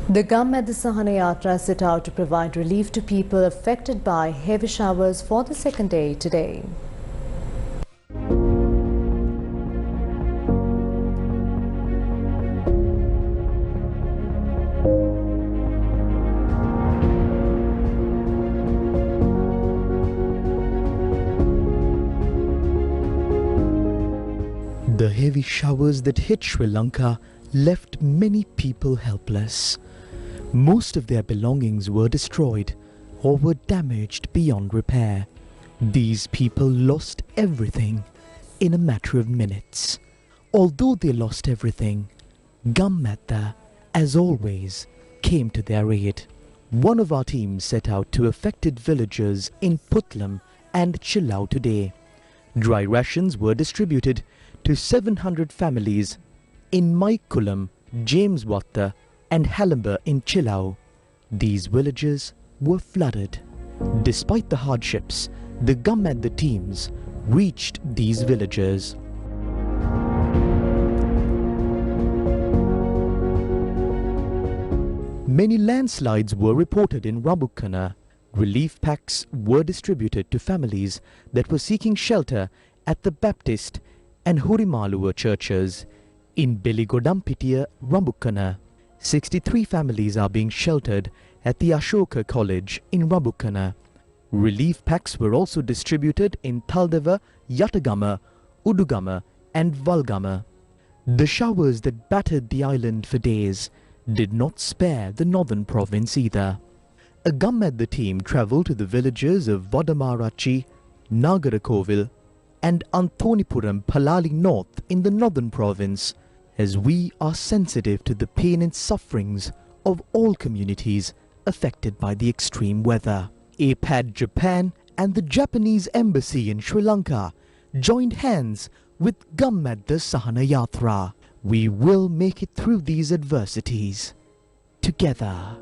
The Gammadda Yatra set out to provide relief to people affected by heavy showers for the second day today. The heavy showers that hit Sri Lanka left many people helpless. Most of their belongings were destroyed or were damaged beyond repair. These people lost everything in a matter of minutes. Although they lost everything, Gammadda, as always, came to their aid. One of our teams set out to affected villages in Putlam and Chillau today. Dry rations were distributed to 700 families in Maikulam, Jameswatta and Halamba in Chillau. These villages were flooded. Despite the hardships, the Gammadda teams reached these villages. Many landslides were reported in Rabukkana. Relief packs were distributed to families that were seeking shelter at the Baptist and Hurimaluwa churches. In Beligodampitiya, Rabukkana, 63 families are being sheltered at the Ashoka College in Rabukkana. Relief packs were also distributed in Taldeva, Yatagama, Udugama and Valgama. The showers that battered the island for days did not spare the northern province either. A Gammadda team travelled to the villages of Vadamarachi, Nagarakovil and Anthonipuram Palali North in the northern province, as we are sensitive to the pain and sufferings of all communities affected by the extreme weather. APAD Japan and the Japanese Embassy in Sri Lanka joined hands with Gammadda Yatra. We will make it through these adversities together.